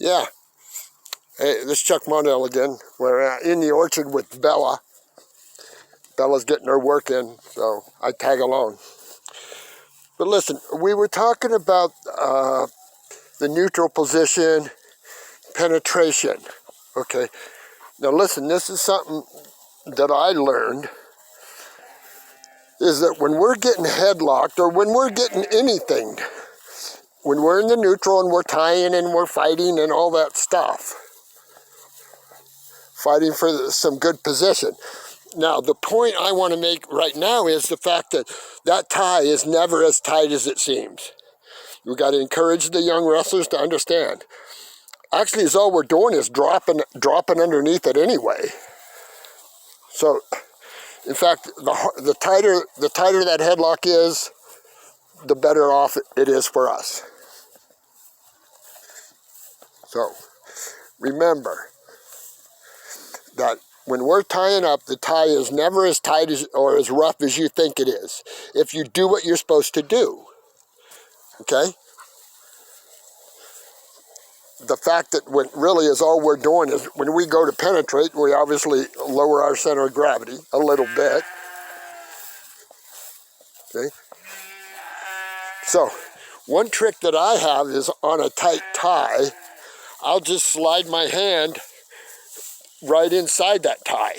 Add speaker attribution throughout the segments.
Speaker 1: Yeah. Hey, this is Chuck Mondell again. We're in the orchard with Bella. Bella's getting her work in, so I tag along. But listen, we were talking about the neutral position, penetration. Okay. Now listen, this is something that I learned, is that when we're getting headlocked or when we're getting anything, when we're in the neutral and we're tying and we're fighting and all that stuff, fighting for some good position. Now, the point I want to make right now is the fact that that tie is never as tight as it seems. We've got to encourage the young wrestlers to understand. Actually, all we're doing is dropping underneath it anyway. So, in fact, the tighter that headlock is, the better off it is for us. So, remember that when we're tying up, the tie is never as tight as or as rough as you think it is. If you do what you're supposed to do, okay? The fact that when really is all we're doing is when we go to penetrate, we obviously lower our center of gravity a little bit. Okay? So, one trick that I have is on a tight tie, I'll just slide my hand right inside that tie,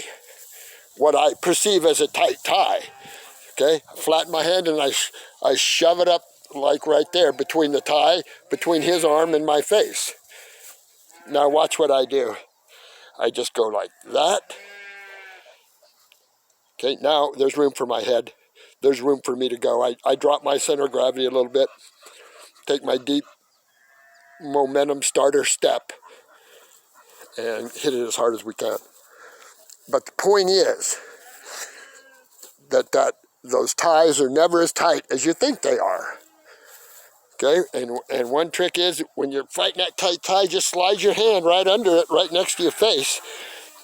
Speaker 1: what I perceive as a tight tie. Okay, flatten my hand and I shove it up like right there between the tie, between his arm and my face. Now watch what I do. I just go like that. Okay, now there's room for my head. There's room for me to go. I drop my center of gravity a little bit, take my deep momentum starter step, and hit it as hard as we can. But the point is that those ties are never as tight as you think they are. Okay, and one trick is when you're fighting that tight tie, just slide your hand right under it, right next to your face.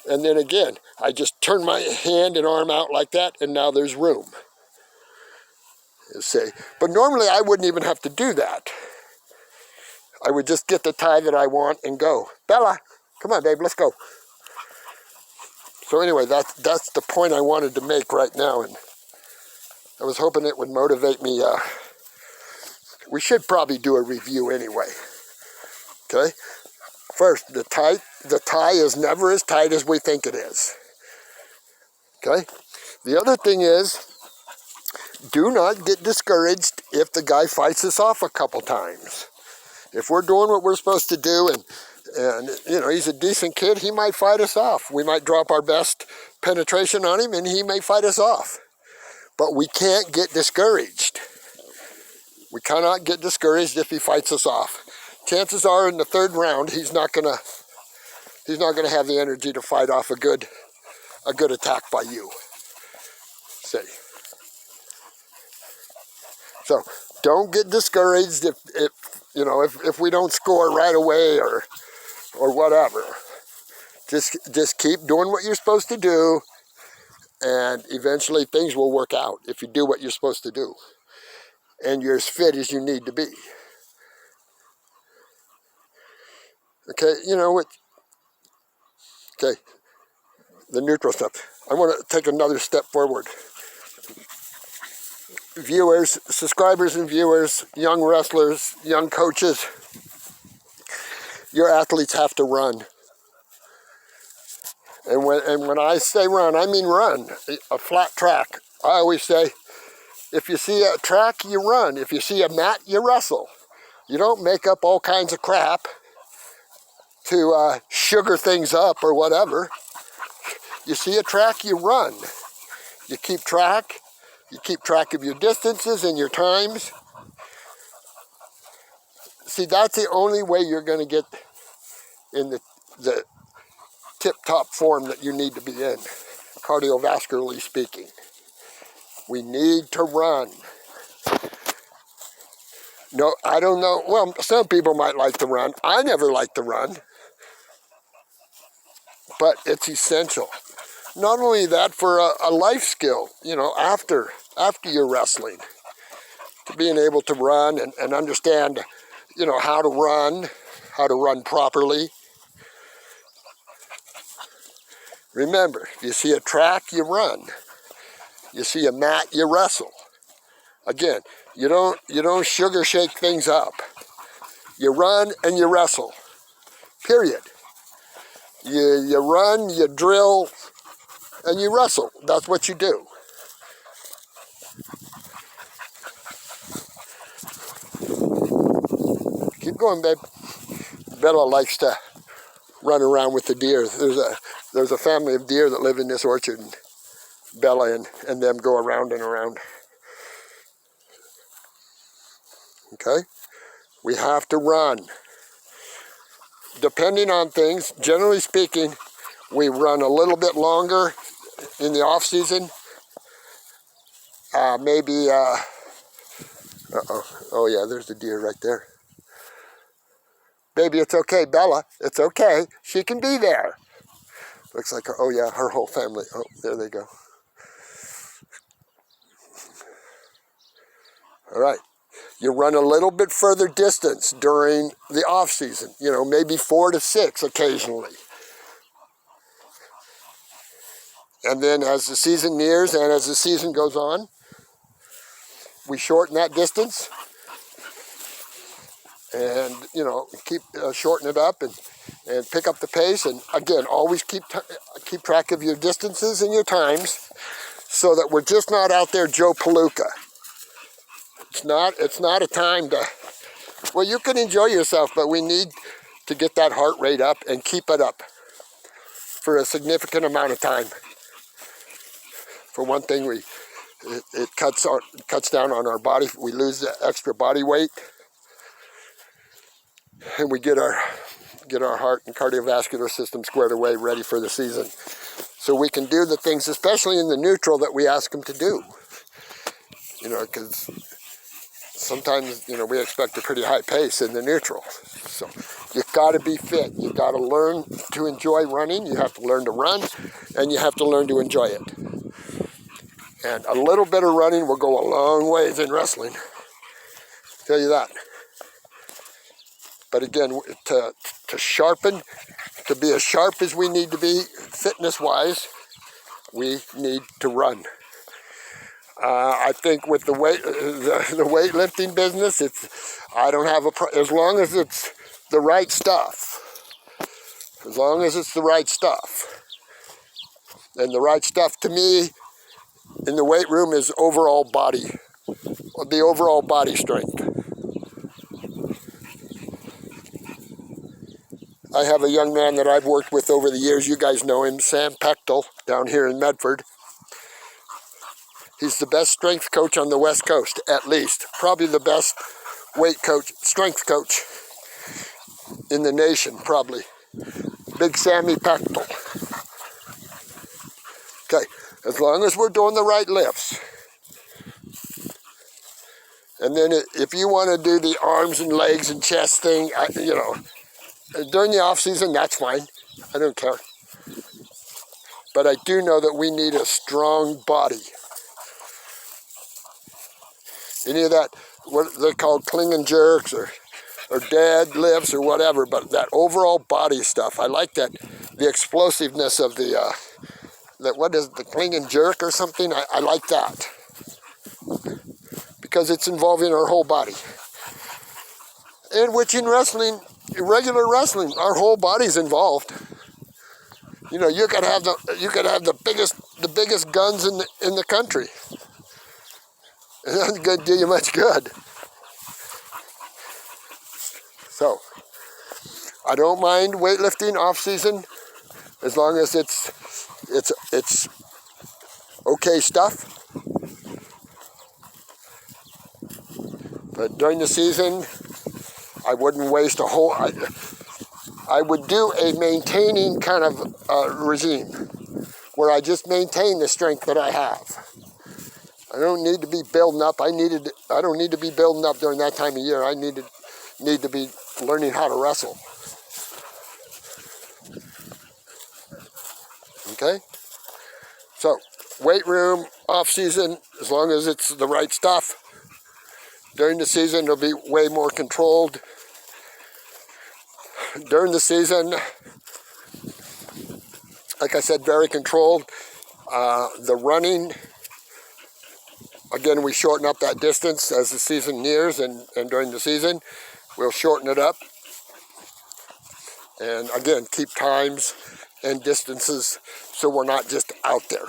Speaker 1: And then again, I just turn my hand and arm out like that, and now there's room. You see, but normally I wouldn't even have to do that. I would just get the tie that I want and go. Bella, come on, babe, let's go. So anyway, that's the point I wanted to make right now, and I was hoping it would motivate me. We should probably do a review anyway. Okay. First, the tie is never as tight as we think it is. Okay? The other thing is, do not get discouraged if the guy fights us off a couple times. If we're doing what we're supposed to do and you know, he's a decent kid, he might fight us off. We might drop our best penetration on him and he may fight us off. But we can't get discouraged. We cannot get discouraged if he fights us off. Chances are in the third round he's not gonna have the energy to fight off a good attack by you. See. So don't get discouraged if we don't score right away or whatever. Just keep doing what you're supposed to do, and eventually things will work out if you do what you're supposed to do. And you're as fit as you need to be. Okay, you know what? Okay, the neutral stuff. I want to take another step forward. Viewers, subscribers and viewers, young wrestlers, young coaches, your athletes have to run. And when I say run, I mean run, a flat track. I always say, if you see a track, you run. If you see a mat, you wrestle. You don't make up all kinds of crap to sugar things up or whatever. You see a track, you run. You keep track. You keep track of your distances and your times. See, that's the only way you're going to get in the tip-top form that you need to be in, cardiovascularly speaking. We need to run. No, I don't know. Well, some people might like to run. I never like to run. But it's essential. Not only that, for a life skill, you know, after you're wrestling, to being able to run and understand, you know, how to run how to run properly. Remember, if you see a track, you run. You see a mat, you wrestle. Again, you don't sugar shake things up. You run and you wrestle. Period. You run, you drill, and you wrestle. That's what you do. Keep going, babe. Bella likes to run around with the deer. There's a family of deer that live in this orchard, and Bella and them go around and around. Okay? We have to run. Depending on things, generally speaking, we run a little bit longer in the off season. Maybe, oh yeah, there's the deer right there. Baby, it's okay, Bella, it's okay. She can be there. Looks like, oh yeah, her whole family. Oh, there they go. All right. You run a little bit further distance during the off season, maybe 4 to 6 occasionally. And then as the season nears and as the season goes on, we shorten that distance and, keep shorten it up and pick up the pace. And again, always keep track of your distances and your times so that we're just not out there Joe Palooka. It's not a time to, well, you can enjoy yourself, but we need to get that heart rate up and keep it up for a significant amount of time. For one thing, it cuts down on our body. We lose the extra body weight, and we get our heart and cardiovascular system squared away, ready for the season. So we can do the things, especially in the neutral, that we ask them to do. Because sometimes, we expect a pretty high pace in the neutral. So you've got to be fit. You've got to learn to enjoy running. You have to learn to run, and you have to learn to enjoy it. And a little bit of running will go a long ways in wrestling. I'll tell you that. But again, to sharpen, to be as sharp as we need to be fitness-wise, we need to run. I think with the weightlifting business, I don't have as long as it's the right stuff. As long as it's the right stuff. And the right stuff to me in the weight room is the overall body strength. I have a young man that I've worked with over the years. You guys know him, Sam Pechtel, down here in Medford. He's the best strength coach on the West Coast, at least. Probably the best strength coach in the nation, probably. Big Sammy Pechtel. Okay, as long as we're doing the right lifts. And then if you want to do the arms and legs and chest thing, during the off season, that's fine. I don't care. But I do know that we need a strong body. Any of that, what they're called cling and jerks or dead lifts or whatever, but that overall body stuff, I like that, the explosiveness of the cling and jerk or something, I like that. Because it's involving our whole body. And which in wrestling, regular wrestling, our whole body's involved. You could have the biggest guns in the country. It doesn't do you much good. So, I don't mind weightlifting off season as long as it's okay stuff. But during the season, I wouldn't waste a whole. I would do a maintaining kind of regime where I just maintain the strength that I have. I don't need to be building up. I don't need to be building up during that time of year. I need to be learning how to wrestle. Okay? So, weight room, off season, as long as it's the right stuff. During the season, it'll be way more controlled. during the season, like I said, very controlled. The running, again, we shorten up that distance as the season nears, and during the season, we'll shorten it up. And again, keep times and distances so we're not just out there.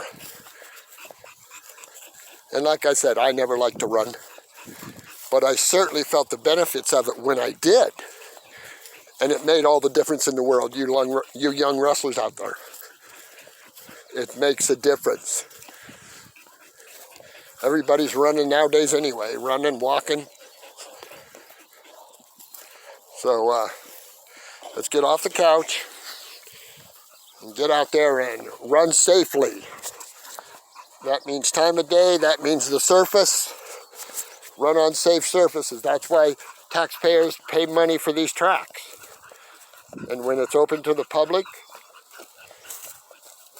Speaker 1: And like I said, I never liked to run, but I certainly felt the benefits of it when I did. And it made all the difference in the world, you young wrestlers out there. It makes a difference. Everybody's running nowadays anyway, running, walking. So let's get off the couch and get out there and run safely. That means time of day, that means the surface. Run on safe surfaces. That's why taxpayers pay money for these tracks. And when it's open to the public,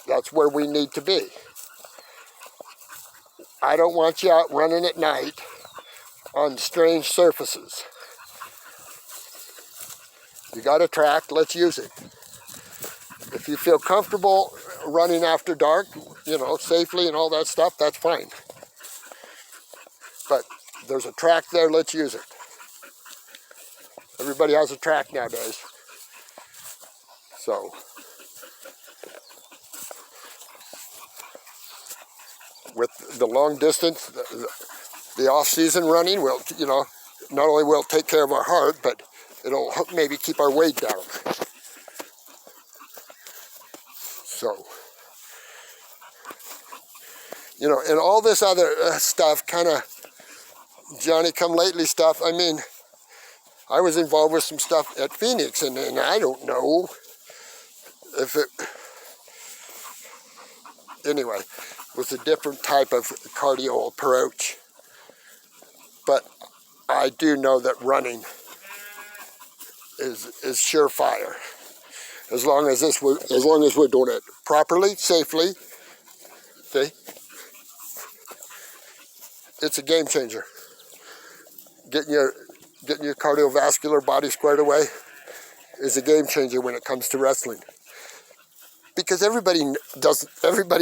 Speaker 1: that's where we need to be. I don't want you out running at night on strange surfaces. You got a track, let's use it. If you feel comfortable running after dark, you know, safely and all that stuff, that's fine. But there's a track there, let's use it. Everybody has a track nowadays. So, with the long distance, the off-season running will, you know, not only will it take care of our heart, but it'll maybe keep our weight down. So, you know, and all this other stuff, kind of Johnny-come-lately stuff, I mean, I was involved with some stuff at Phoenix, and I don't know if it, anyway, was a different type of cardio approach. But I do know that running is surefire. As long as we're doing it properly, safely, see, it's a game changer. Getting your cardiovascular body squared away is a game changer when it comes to wrestling. Because everybody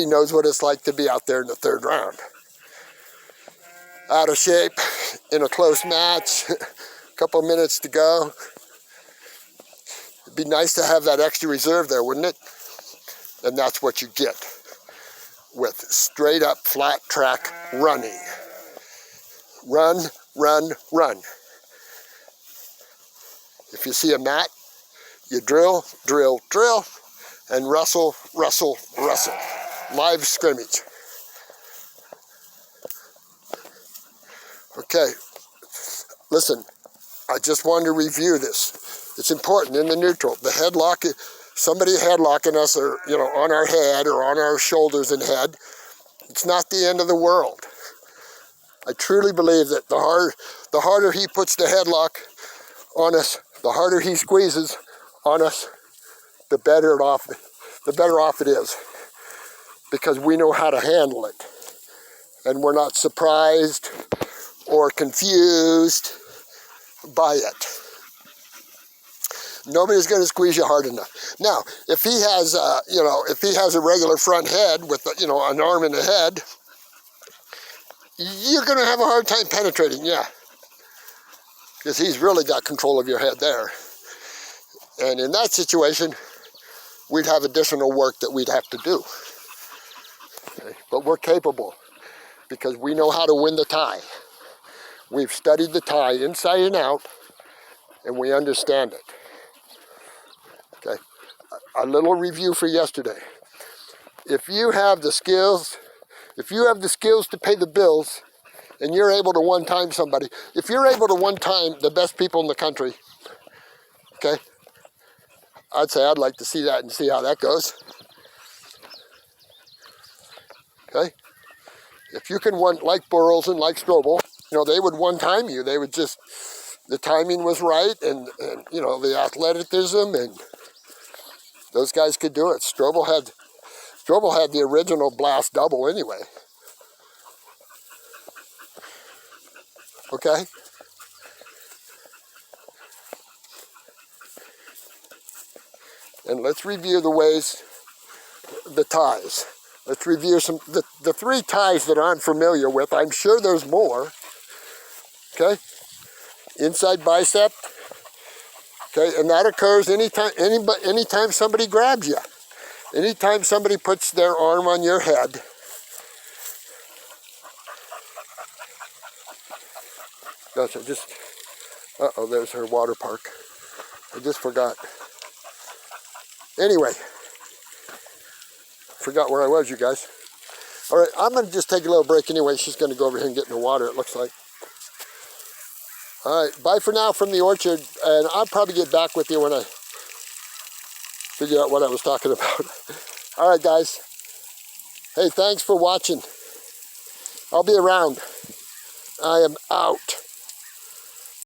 Speaker 1: knows what it's like to be out there in the third round. Out of shape, in a close match, a couple minutes to go. It'd be nice to have that extra reserve there, wouldn't it? And that's what you get with straight up flat track running. Run, run, run. If you see a mat, you drill, drill, drill, and wrestle, wrestle, wrestle. Live scrimmage. Okay, listen, I just wanted to review this. It's important in the neutral. The headlock, somebody headlocking us, or, you know, on our head or on our shoulders and head, it's not the end of the world. I truly believe that the harder he puts the headlock on us, the harder he squeezes on us, the better off it is, because we know how to handle it, and we're not surprised or confused by it. Nobody's going to squeeze you hard enough. Now, if he has, if he has a regular front head with, an arm in the head, you're going to have a hard time penetrating, yeah, because he's really got control of your head there. And in that situation, we'd have additional work that we'd have to do. Okay? But we're capable, because we know how to win the tie. We've studied the tie inside and out, and we understand it. Okay, a little review for yesterday. If you have the skills to pay the bills, and you're able to one-time somebody, if you're able to one-time the best people in the country, okay, I'd say I'd like to see that and see how that goes. Okay, if you can like Burroughs and like Strobel, they would one-time you. They would just, the timing was right, and the athleticism, and those guys could do it. Strobel had the original blast double anyway. Okay? And let's review the ways, the ties. Let's review the 3 ties that I'm familiar with. I'm sure there's more. Okay, inside bicep. Okay, and that occurs anytime somebody grabs you. Anytime somebody puts their arm on your head. Gosh, uh-oh, there's her water park. I just forgot. Anyway, forgot where I was, you guys. All right, I'm going to just take a little break anyway. She's going to go over here and get in the water, it looks like. All right, bye for now from the orchard, and I'll probably get back with you when I figure out what I was talking about. All right, guys. Hey, thanks for watching. I'll be around. I am out.